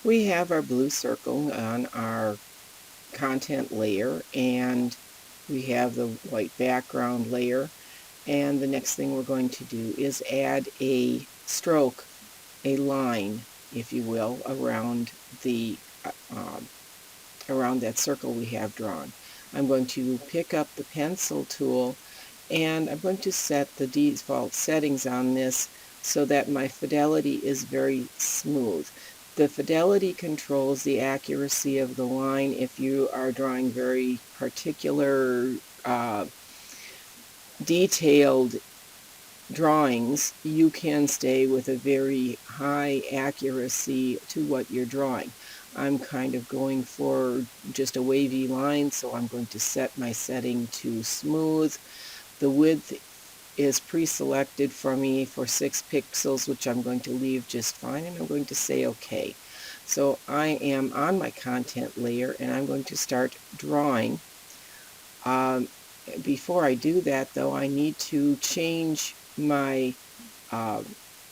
We have our blue circle on our content layer, and we have the white background layer, and the next thing we're going to do is add a stroke, a line, if you will, around the around that circle we have drawn. I'm going to pick up the pencil tool, and I'm going to set the default settings on this so that my fidelity is very smooth. The fidelity controls the accuracy of the line. If you are drawing very particular, detailed drawings, you can stay with a very high accuracy to what you're drawing. I'm kind of going for just a wavy line, so I'm going to set my setting to smooth. The width is pre-selected for me for 6 pixels, which I'm going to leave just fine, and I'm going to say OK. So I am on my content layer, and I'm going to start drawing. Before I do that, though, I need to change my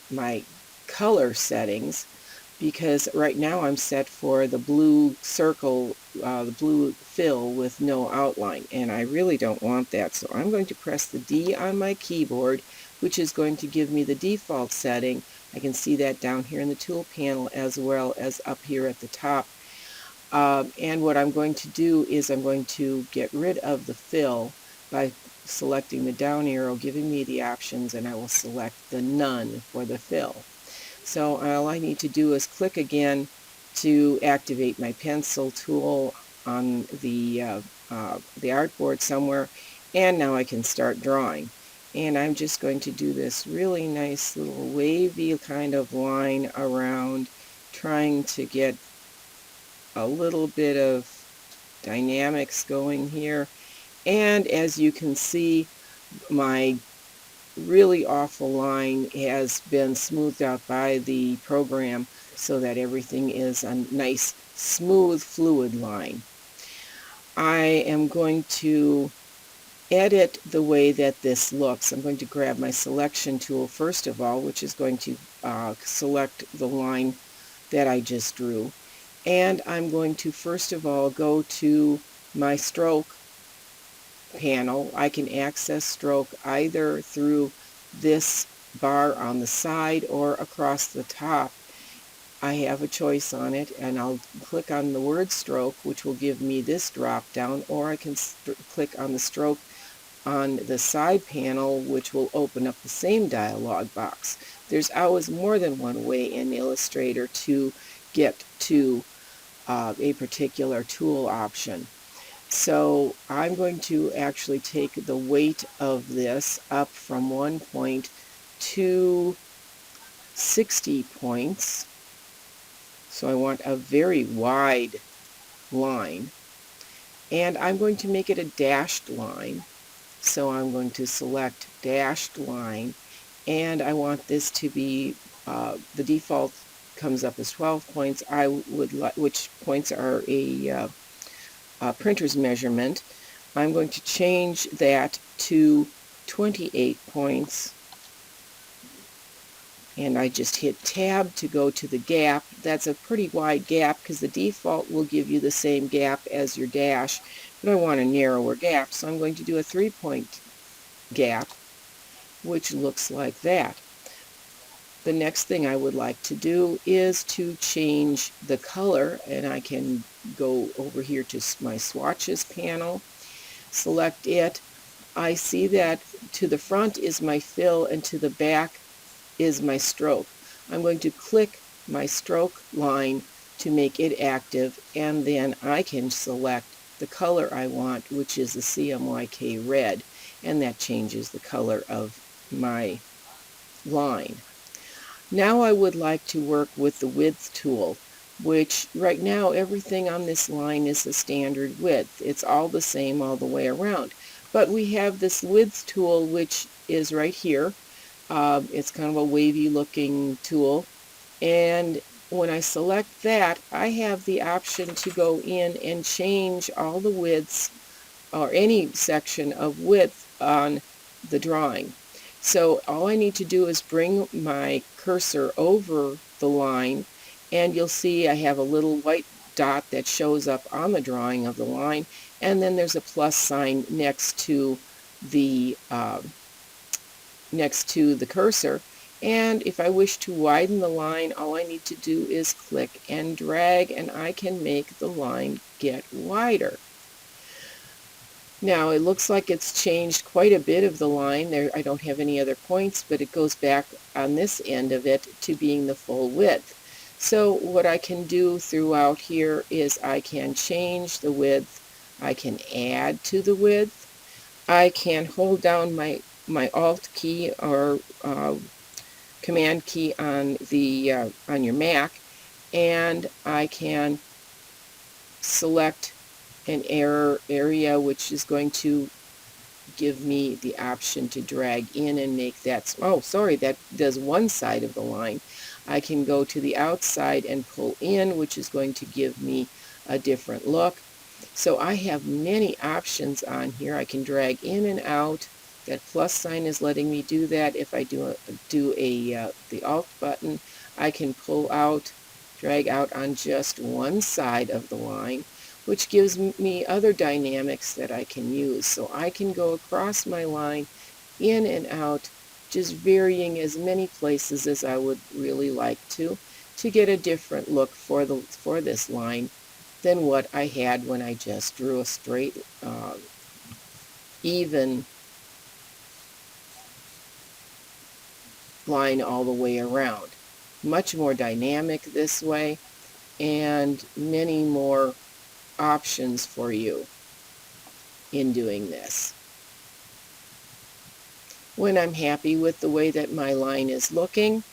my color settings, because right now I'm set for the blue circle, the blue fill with no outline, and I really don't want that. So I'm going to press the D on my keyboard, which is going to give me the default setting. I can see that down here in the tool panel as well as up here at the top. And what I'm going to do is I'm going to get rid of the fill by selecting the down arrow, giving me the options, and I will select the none for the fill. So all I need to do is click again to activate my pencil tool on the artboard somewhere, and now I can start drawing. And I'm just going to do this really nice little wavy kind of line around, trying to get a little bit of dynamics going here. And as you can see, my really awful line has been smoothed out by the program so that everything is a nice, smooth, fluid line. I am going to edit the way that this looks. I'm going to grab my selection tool first of all, which is going to select the line that I just drew. And I'm going to first of all go to my stroke panel. I can access stroke either through this bar on the side or across the top. I have a choice on it, and I'll click on the word stroke, which will give me this drop down, or I can click on the stroke on the side panel, which will open up the same dialog box. There's always more than one way in Illustrator to get to a particular tool option. So I'm going to actually take the weight of this up from 1 point to 60 points. So I want a very wide line. And I'm going to make it a dashed line. So I'm going to select dashed line, and I want this to be, the default comes up as 12 points. I would like, which points are a printer's measurement. I'm going to change that to 28 points, and I just hit tab to go to the gap. That's a pretty wide gap because the default will give you the same gap as your dash, but I want a narrower gap, so I'm going to do a 3-point gap, which looks like that. The next thing I would like to do is to change the color, and I can go over here to my swatches panel, select it. I see that to the front is my fill and to the back is my stroke. I'm going to click my stroke line to make it active, and then I can select the color I want, which is the CMYK red, and that changes the color of my line. Now I would like to work with the width tool, which right now everything on this line is the standard width. It's all the same all the way around. But we have this width tool, which is right here. It's kind of a wavy looking tool, and when I select that, I have the option to go in and change all the widths or any section of width on the drawing. So all I need to do is bring my cursor over the line, and you'll see I have a little white dot that shows up on the drawing of the line, and then there's a plus sign the next to the cursor. And if I wish to widen the line, all I need to do is click and drag, and I can make the line get wider. Now it looks like it's changed quite a bit of the line. There, I don't have any other points, but it goes back on this end of it to being the full width. So what I can do throughout here is I can change the width. I can add to the width. I can hold down my Alt key or Command key on your Mac, and I can select an area which is going to give me the option to drag in and make that, oh sorry, that does one side of the line. I can go to the outside and pull in, which is going to give me a different look. So I have many options on here. I can drag in and out. That plus sign is letting me do that. If I do the Alt button, I can pull out, drag out on just one side of the line, which gives me other dynamics that I can use. So I can go across my line, in and out, just varying as many places as I would really like to get a different look for this line than what I had when I just drew a straight, even line all the way around. Much more dynamic this way, and many more options for you in doing this. When I'm happy with the way that my line is looking,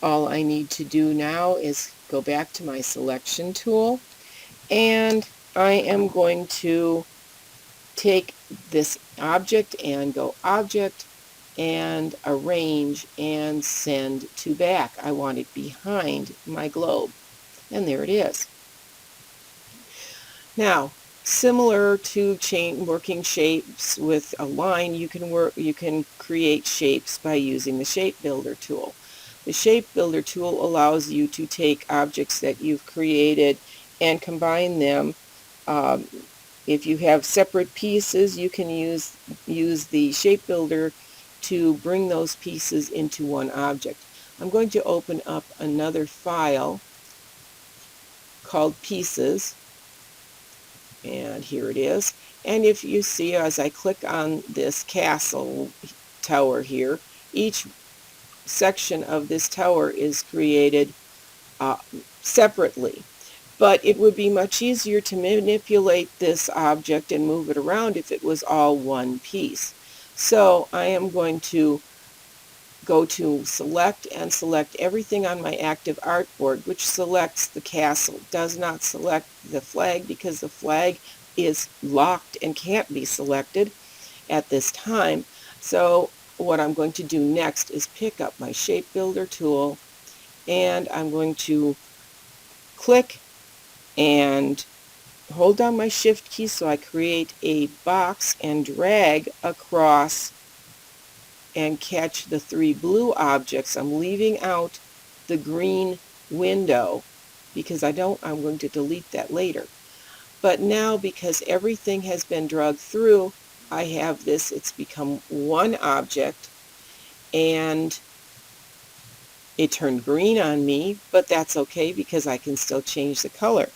all I need to do now is go back to my selection tool, and I am going to take this object and go Object and Arrange and Send to Back. I want it behind my globe, and there it is. Now, similar to working shapes with a line, you can create shapes by using the Shape Builder tool. The Shape Builder tool allows you to take objects that you've created and combine them. If you have separate pieces, you can use the Shape Builder to bring those pieces into one object. I'm going to open up another file called Pieces, and here it is. And if you see, as I click on this castle tower here, each section of this tower is created separately. But it would be much easier to manipulate this object and move it around if it was all one piece. So I am going to go to Select and select everything on my active artboard, which selects the castle. Does not select the flag because the flag is locked and can't be selected at this time. So what I'm going to do next is pick up my Shape Builder tool, and I'm going to click and hold down my Shift key so I create a box and drag across and catch the three blue objects. I'm leaving out the green window because I'm going to delete that later. But now, because everything has been dragged through, I have this, it's become one object, and it turned green on me, but that's okay because I can still change the color.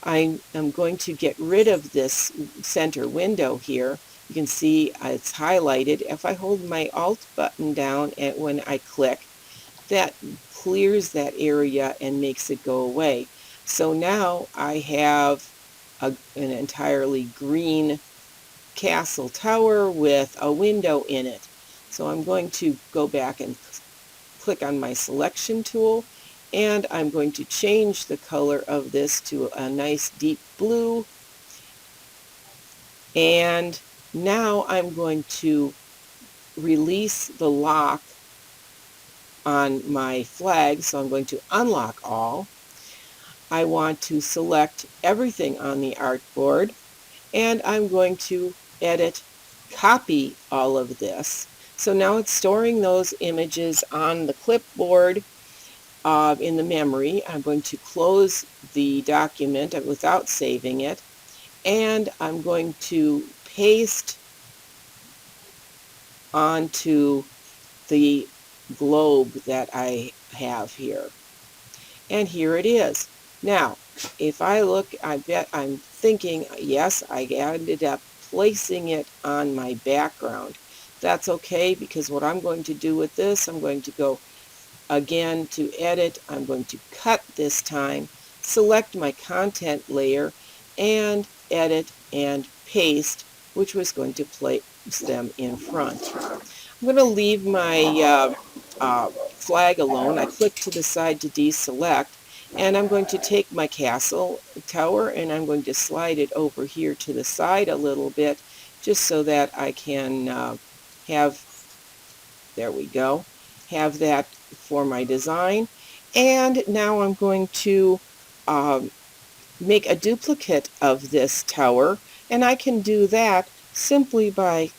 I am going to get rid of this center window here. You can see it's highlighted. If I hold my Alt button down and when I click, that clears that area and makes it go away. So now I have an entirely green castle tower with a window in it. So I'm going to go back and click on my selection tool, and I'm going to change the color of this to a nice deep blue. And now I'm going to release the lock on my flag, so I'm going to unlock all. I want to select everything on the artboard, and I'm going to edit, copy all of this. So now it's storing those images on the clipboard, in the memory. I'm going to close the document without saving it, and I'm going to paste onto the globe that I have here. And here it is. Now, if I look, I bet I'm thinking, yes, I ended up placing it on my background. That's okay, because what I'm going to do with this, I'm going to go again to edit. I'm going to cut this time, select my content layer, and edit and paste, which was going to place them in front. I'm going to leave my flag alone. I click to the side to deselect, and I'm going to take my castle tower and I'm going to slide it over here to the side a little bit, just so that I can have, there we go, have that for my design. And now I'm going to um, make a duplicate of this tower, and I can do that simply by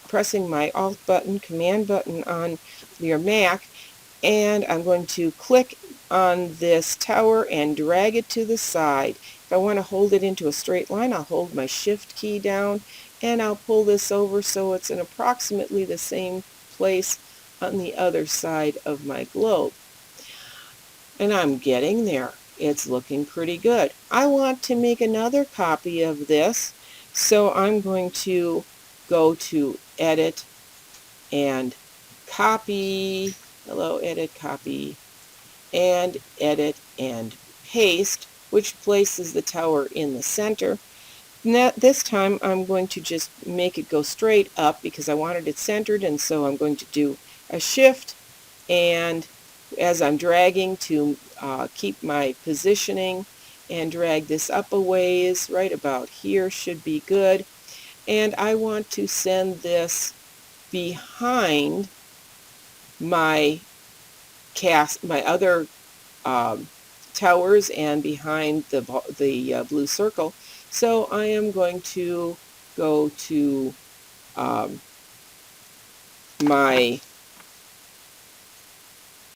pressing my Alt button, Command button on your Mac, and I'm going to click on this tower and drag it to the side. If I want to hold it into a straight line, I'll hold my Shift key down and I'll pull this over so it's in approximately the same place on the other side of my globe. And I'm getting there. It's looking pretty good. I want to make another copy of this, so I'm going to go to Edit and Copy. Hello, Edit, Copy, and Edit and Paste, which places the tower in the center. Now, this time I'm going to just make it go straight up because I wanted it centered, and so I'm going to do a Shift, and as I'm dragging to keep my positioning, and drag this up a ways, right about here should be good. And I want to send this behind my my other towers and behind the blue circle. So I am going to go to my